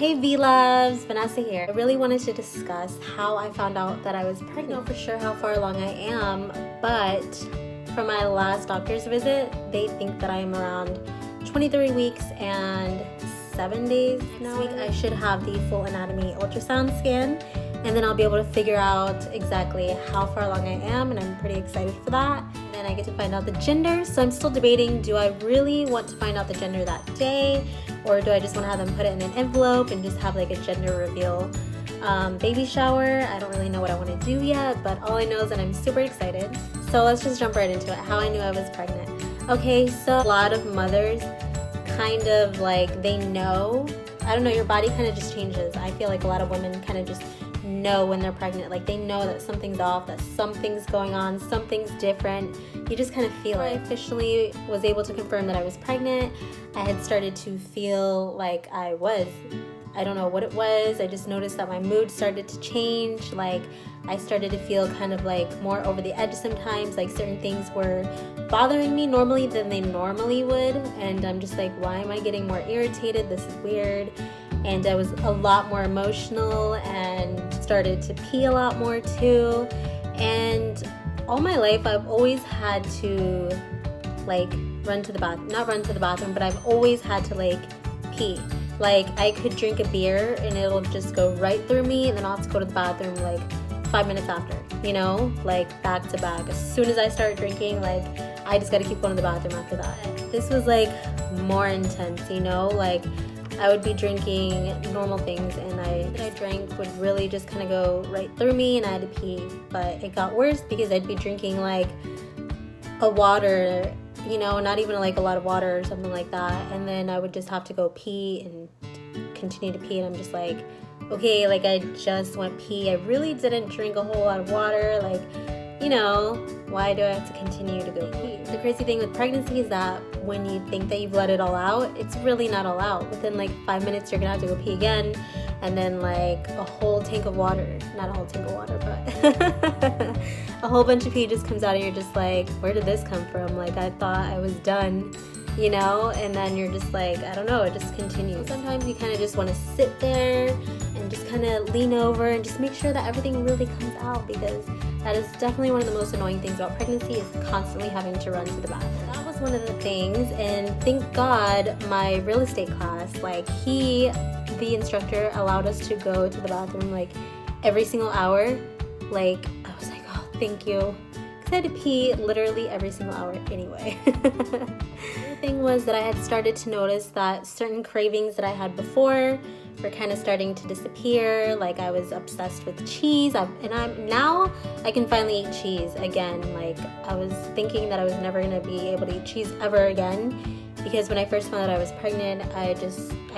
Hey V-Loves, Vanessa here. I really wanted to discuss how I found out that I was pregnant. I don't know for sure how far along I am, but from my last doctor's visit, they think that I am around 23 weeks and 7 days. Next week I should have the full anatomy ultrasound scan, and then I'll be able to figure out exactly how far along I am, and I'm pretty excited for that. And then I get to find out the gender, so I'm still debating, do I really want to find out the gender that day, or do I just want to have them put it in an envelope and just have like a gender reveal baby shower? I don't really know what I want to do yet, but all I know is that I'm super excited. So let's just jump right into it, how I knew I was pregnant. Okay, so a lot of mothers kind of like, they know, I don't know, your body kind of just changes. I feel like a lot of women kind of just know when they're pregnant. Like they know that something's off, that something's going on, something's different. You just kind of feel it. I officially was able to confirm that I was pregnant. I had started to feel like I was. I don't know what it was. I just noticed that my mood started to change. Like I started to feel kind of like more over the edge sometimes. Like certain things were bothering me normally than they normally would. And I'm just like, why am I getting more irritated? This is weird. And I was a lot more emotional and started to pee a lot more too. And all my life I've always had to like not run to the bathroom, but I've always had to like pee. Like I could drink a beer and it'll just go right through me, and then I'll have to go to the bathroom like 5 minutes after, you know, like back to back. As soon as I start drinking, like I just gotta keep going to the bathroom after that. This was like more intense, you know, like I would be drinking normal things and I drank would really just kind of go right through me and I had to pee. But it got worse because I'd be drinking like a water, you know, not even like a lot of water or something like that. And then I would just have to go pee and continue to pee. And I'm just like, okay, like I just went pee. I really didn't drink a whole lot of water. Like, you know, why do I have to continue to go pee? The crazy thing with pregnancy is that when you think that you've let it all out, it's really not all out. Within like 5 minutes, you're gonna have to go pee again, and then like a whole tank of water, not a whole tank of water, but a whole bunch of pee just comes out and you're just like, where did this come from? Like I thought I was done, you know? And then you're just like, I don't know, it just continues. Sometimes you kind of just want to sit there and just kind of lean over and just make sure that everything really comes out, because that is definitely one of the most annoying things about pregnancy, is constantly having to run to the bathroom. That was one of the things, and thank God my real estate class, like the instructor allowed us to go to the bathroom like every single hour. Like I was like, oh, thank you. I had to pee literally every single hour anyway. The thing was that I had started to notice that certain cravings that I had before were kind of starting to disappear. Like I was obsessed with cheese, now I can finally eat cheese again. Like I was thinking that I was never gonna be able to eat cheese ever again, because when I first found out I was pregnant, I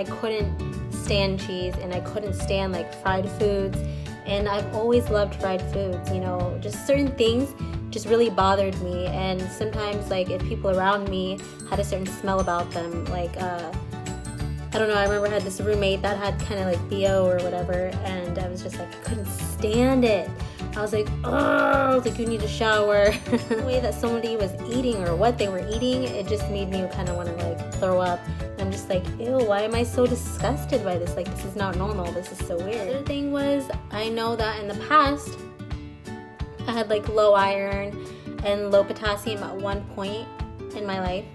couldn't stand cheese, and I couldn't stand like fried foods. And I've always loved fried foods, you know, just certain things just really bothered me. And sometimes like if people around me had a certain smell about them, like I don't know, I remember I had this roommate that had kind of like BO or whatever, and I was just like, I couldn't stand it. I was like, oh, like you need a shower. The way that somebody was eating or what they were eating, it just made me kind of want to like throw up. I'm just like, ew, why am I so disgusted by this? Like, this is not normal. This is so weird. The other thing was, I know that in the past, I had like low iron and low potassium at one point in my life.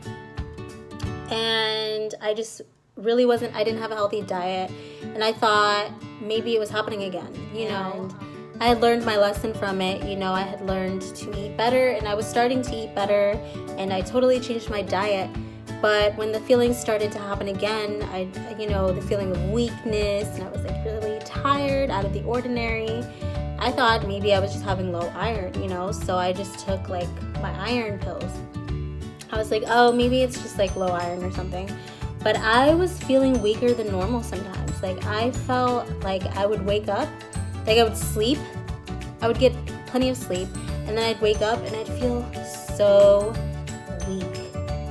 And I just really I didn't have a healthy diet. And I thought maybe it was happening again, you know. And I had learned my lesson from it, you know. I had learned to eat better, and I was starting to eat better, and I totally changed my diet. But when the feelings started to happen again, the feeling of weakness, and I was like really tired, out of the ordinary, I thought maybe I was just having low iron, you know. So I just took like my iron pills. I was like, oh, maybe it's just like low iron or something. But I was feeling weaker than normal sometimes. Like I felt like I would wake up, like I would sleep, I would get plenty of sleep, and then I'd wake up and I'd feel so weak.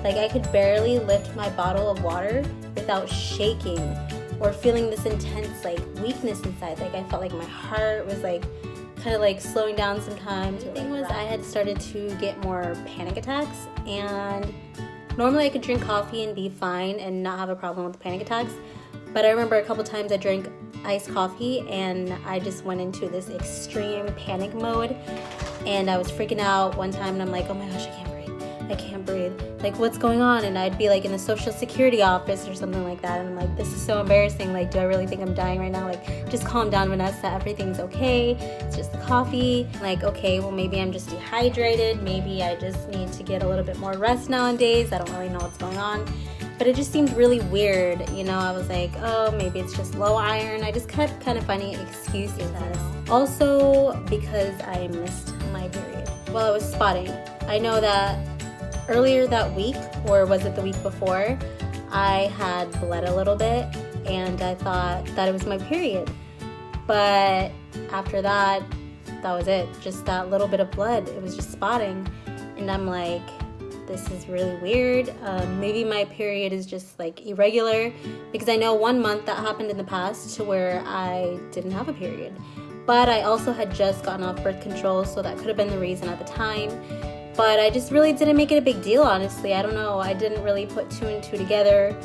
Like I could barely lift my bottle of water without shaking or feeling this intense like weakness inside. Like I felt like my heart was like kind of like slowing down sometimes. The thing was, I had started to get more panic attacks, and normally I could drink coffee and be fine and not have a problem with the panic attacks. But I remember a couple times I drank iced coffee and I just went into this extreme panic mode, and I was freaking out one time, and I'm like, oh my gosh, I can't breathe, like what's going on? And I'd be like in the social security office or something like that, and I'm like, this is so embarrassing, like do I really think I'm dying right now? Like, just calm down, Vanessa, everything's okay, it's just the coffee. Like, okay, well maybe I'm just dehydrated, maybe I just need to get a little bit more rest nowadays, I don't really know what's going on. But it just seemed really weird, you know. I was like, oh, maybe it's just low iron. I just kept kind of finding excuses. Also, because I missed my period while I was spotting. I know that earlier that week, or was it the week before, I had bled a little bit and I thought that it was my period. But after that, that was it. Just that little bit of blood. It was just spotting. And I'm like, this is really weird. Maybe my period is just like irregular, because I know 1 month that happened in the past to where I didn't have a period. But I also had just gotten off birth control, so that could have been the reason at the time. But I just really didn't make it a big deal, honestly. I don't know. I didn't really put 2 and 2 together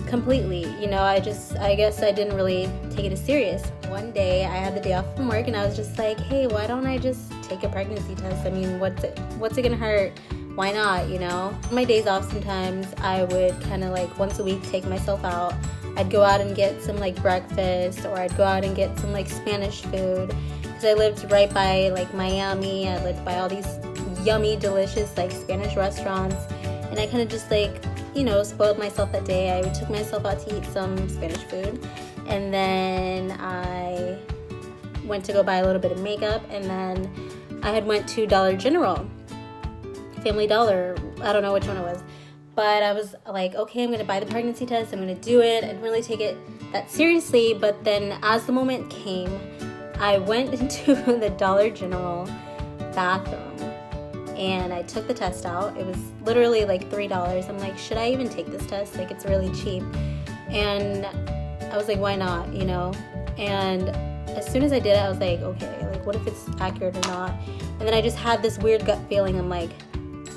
completely. You know, I guess I didn't really take it as serious. One day I had the day off from work and I was just like, hey, why don't I just take a pregnancy test? I mean, what's it gonna hurt? Why not, you know? My days off, sometimes I would kind of like once a week take myself out. I'd go out and get some like breakfast, or I'd go out and get some like Spanish food, because I lived right by like Miami. I lived by all these yummy, delicious like Spanish restaurants, and I kind of just like, you know, spoiled myself that day. I took myself out to eat some Spanish food, and then I went to go buy a little bit of makeup, and then I had went to Dollar General, Family Dollar, I don't know which one it was, but I was like, okay, I'm gonna buy the pregnancy test, I'm gonna do it. I didn't really take it that seriously, but then as the moment came, I went into the Dollar General bathroom and I took the test out. It was literally like $3. I'm like, should I even take this test? Like, it's really cheap. And I was like, why not, you know? And as soon as I did it, I was like, okay, like what if it's accurate or not? And then I just had this weird gut feeling. I'm like,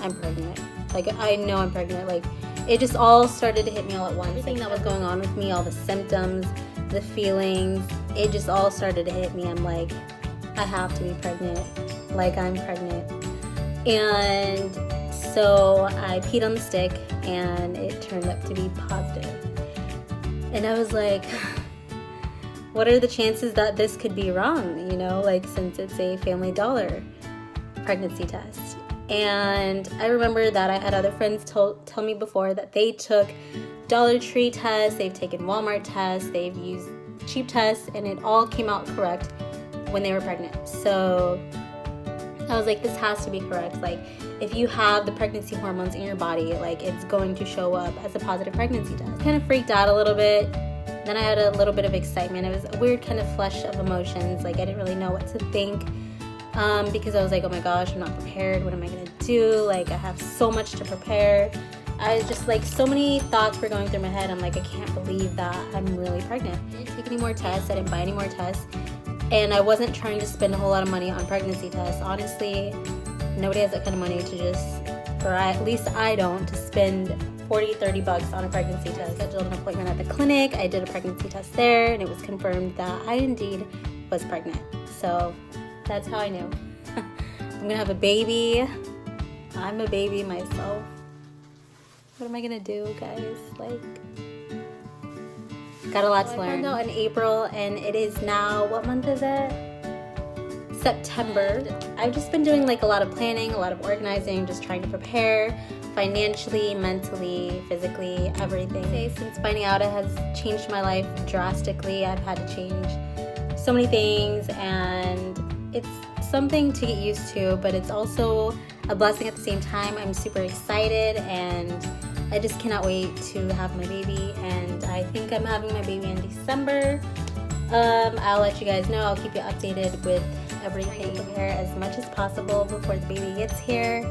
I'm pregnant. Like, I know I'm pregnant. Like, it just all started to hit me all at once. Everything that was going on with me, all the symptoms, the feelings, it just all started to hit me. I'm like, I have to be pregnant. Like, I'm pregnant. And so I peed on the stick and it turned up to be positive. And I was like, what are the chances that this could be wrong, you know, like, since it's a Family Dollar pregnancy test? And I remember that I had other friends tell me before that they took Dollar Tree tests, they've taken Walmart tests, they've used cheap tests, and it all came out correct when they were pregnant. So I was like, this has to be correct. Like, if you have the pregnancy hormones in your body, like, it's going to show up as a positive pregnancy test. Kind of freaked out a little bit. Then I had a little bit of excitement. It was a weird kind of flush of emotions. Like, I didn't really know what to think. Because I was like, oh my gosh, I'm not prepared. What am I going to do? Like, I have so much to prepare. I just, like, so many thoughts were going through my head. I'm like, I can't believe that I'm really pregnant. I didn't take any more tests. I didn't buy any more tests. And I wasn't trying to spend a whole lot of money on pregnancy tests. Honestly, nobody has that kind of money to just, or at least I don't, to spend $40-$30 on a pregnancy test. I scheduled an appointment at the clinic. I did a pregnancy test there, and it was confirmed that I indeed was pregnant. So that's how I knew. I'm gonna have a baby. I'm a baby myself. What am I gonna do, guys? Like, got a lot to learn. I found out in April, and it is now, what month is it? September. I've just been doing like a lot of planning, a lot of organizing, just trying to prepare financially, mentally, physically, everything. Since finding out, it has changed my life drastically. I've had to change so many things, and it's something to get used to, but it's also a blessing at the same time. I'm super excited, and I just cannot wait to have my baby, and I think I'm having my baby in December. I'll let you guys know. I'll keep you updated with everything. Prepare as much as possible before the baby gets here,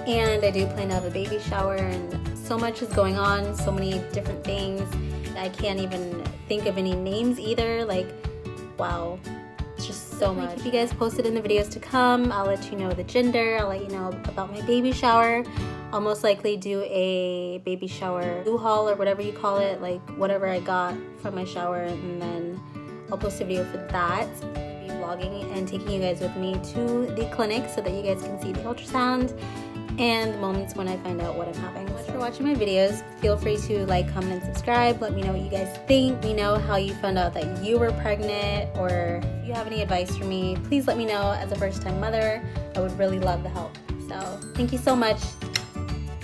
and I do plan to have a baby shower, and so much is going on, so many different things. I can't even think of any names either. Like, wow. It's just so much. I'll keep you guys posted in the videos to come. I'll let you know the gender. I'll let you know about my baby shower. I'll most likely do a baby shower haul or whatever you call it, like whatever I got from my shower, and then I'll post a video for that. I'll be vlogging and taking you guys with me to the clinic so that you guys can see the ultrasound and the moments when I find out what I'm having. Thanks for watching my videos. Feel free to like, comment, and subscribe. Let me know what you guys think. Let me know how you found out that you were pregnant, or if you have any advice for me, please let me know. As a first-time mother, I would really love the help. So thank you so much.